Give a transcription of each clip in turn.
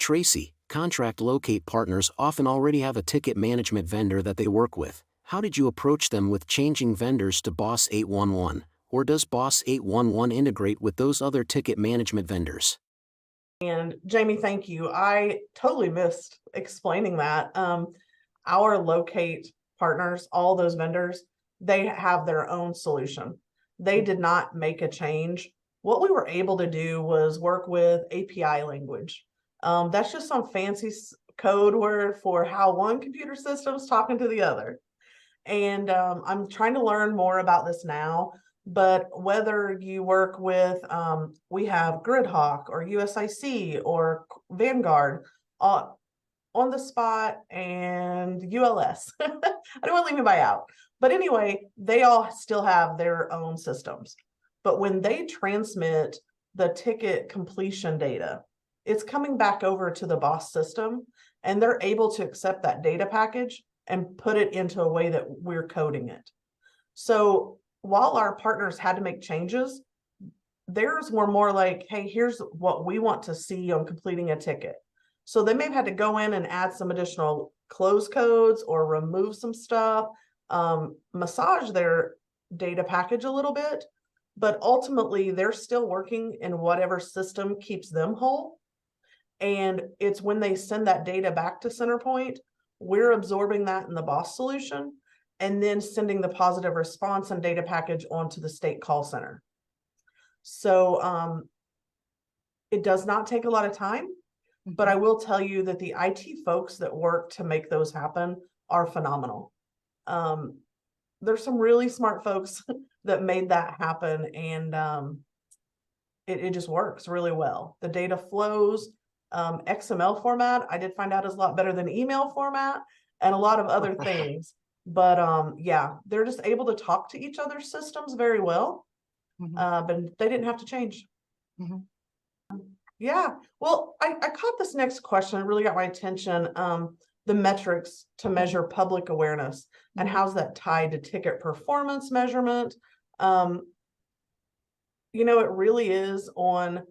Tracey, contract locate partners often already have a ticket management vendor that they work with. How did you approach them with changing vendors to BOSS811, or does BOSS811 integrate with those other ticket management vendors? And Jamie, thank you. I totally missed explaining that. Our locate partners, all those vendors, they have their own solution. They did not make a change. What we were able to do was work with API language. That's just some fancy code word for how one computer system's talking to the other. And I'm trying to learn more about this now. But whether you work with, we have Gridhawk or USIC or Vanguard on the spot and ULS. I don't want to leave anybody out. But anyway, they all still have their own systems. But when they transmit the ticket completion data, it's coming back over to the BOSS system, and they're able to accept that data package and put it into a way that we're coding it. So while our partners had to make changes, theirs were more like, hey, here's what we want to see on completing a ticket. So they may have had to go in and add some additional close codes or remove some stuff, massage their data package a little bit, but ultimately they're still working in whatever system keeps them whole. And it's when they send that data back to CenterPoint, we're absorbing that in the BOSS solution and then sending the positive response and data package onto the state call center. So it does not take a lot of time, but I will tell you that the IT folks that work to make those happen are phenomenal. There's some really smart folks that made that happen, and it just works really well. The data flows. XML format, I did find out, is a lot better than email format and a lot of other things. But yeah, they're just able to talk to each other's systems very well. But they didn't have to change. Yeah, well, I caught this next question. It really got my attention. The metrics to measure public awareness and how's that tied to ticket performance measurement? You know, it really is on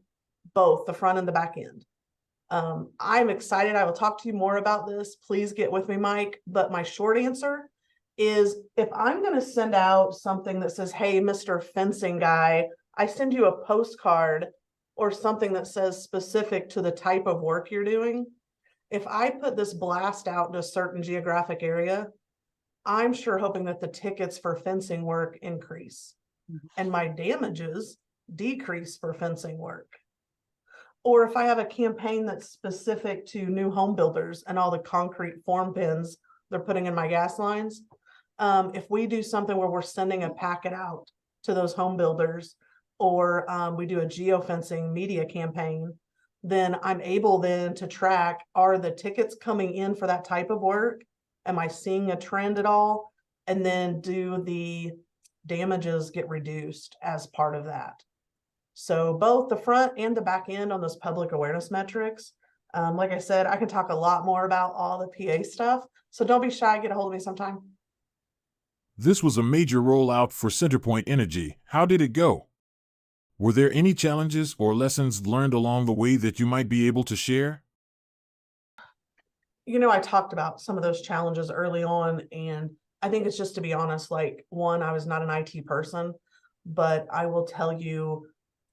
both the front and the back end. I'm excited. I will talk to you more about this. Please get with me, Mike. But my short answer is, if I'm going to send out something that says, hey, Mr. Fencing Guy, I send you a postcard or something that says specific to the type of work you're doing. If I put this blast out in a certain geographic area, I'm sure hoping that the tickets for fencing work increase and my damages decrease for fencing work. Or if I have a campaign that's specific to new home builders and all the concrete form pins they're putting in my gas lines, if we do something where we're sending a packet out to those home builders, or we do a geofencing media campaign, then I'm able then to track, are the tickets coming in for that type of work? Am I seeing a trend at all? And then do the damages get reduced as part of that? So both the front and the back end on those public awareness metrics. Like I said, I can talk a lot more about all the PA stuff. So don't be shy, get a hold of me sometime. This was a major rollout for CenterPoint Energy. How did it go? Were there any challenges or lessons learned along the way that you might be able to share? You know, I talked about some of those challenges early on, and I think it's just, to be honest, like, one, I was not an IT person, but I will tell you,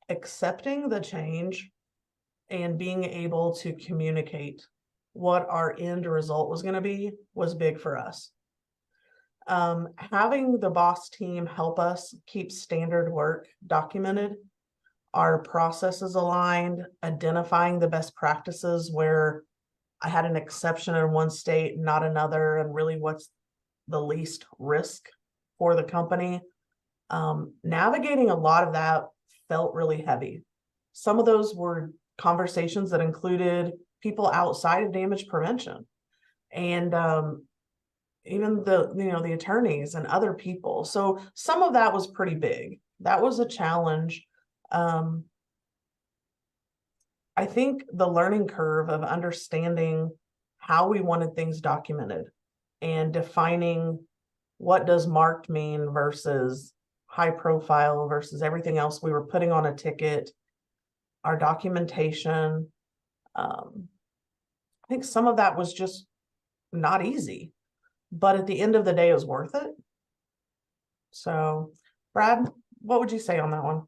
accepting the change and being able to communicate what our end result was going to be was big for us. Having the BOSS team help us keep standard work documented, our processes aligned, identifying the best practices where I had an exception in one state, not another, and really what's the least risk for the company. Navigating a lot of that felt really heavy. Some of those were conversations that included people outside of damage prevention, and even the attorneys and other people. So some of that was pretty big. That was a challenge. I think the learning curve of understanding how we wanted things documented and defining what does marked mean versus high profile versus everything else we were putting on a ticket, our documentation, think some of that was just not easy, but at the end of the day, it was worth it. So, Brad, what would you say on that one?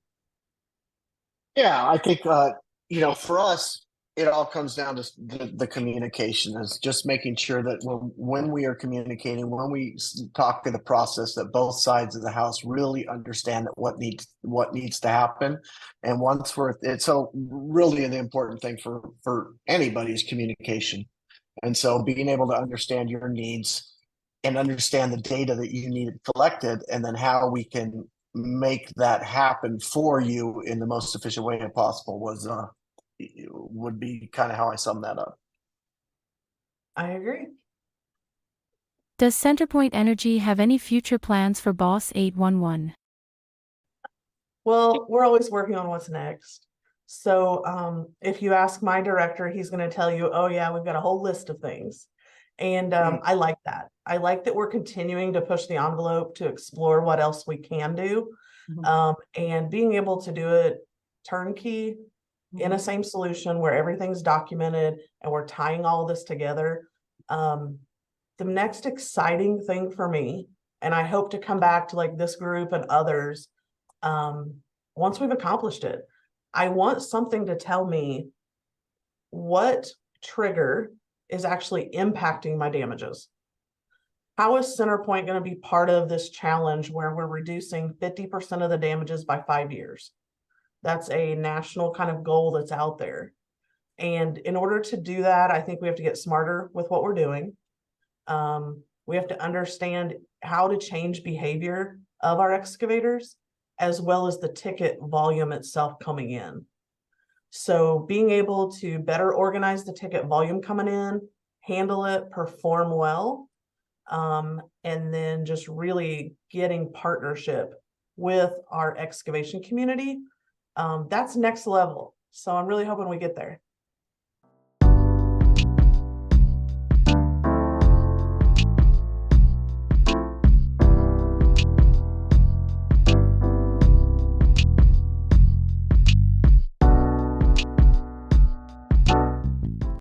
Yeah, I think for us, it all comes down to the communication is just making sure that when we are communicating, when we talk through the process, that both sides of the house really understand that what needs to happen. And once it's so really the important thing for anybody's communication. And so being able to understand your needs and understand the data that you need collected, and then how we can make that happen for you in the most efficient way possible would be kind of how I sum that up. I agree. Does CenterPoint Energy have any future plans for BOSS811? Well, we're always working on what's next. So if you ask my director, he's going to tell you, oh yeah, we've got a whole list of things. And I like that. I like that we're continuing to push the envelope to explore what else we can do. And being able to do it turnkey in a same solution where everything's documented and we're tying all this together. The next exciting thing for me, and I hope to come back to like this group and others, once we've accomplished it, I want something to tell me what trigger is actually impacting my damages. How is CenterPoint going to be part of this challenge where we're reducing 50% of the damages by 5 years? That's a national kind of goal that's out there. And in order to do that, I think we have to get smarter with what we're doing. We have to understand how to change behavior of our excavators, as well as the ticket volume itself coming in. So being able to better organize the ticket volume coming in, handle it, perform well, and then just really getting partnership with our excavation community. That's next level. So I'm really hoping we get there.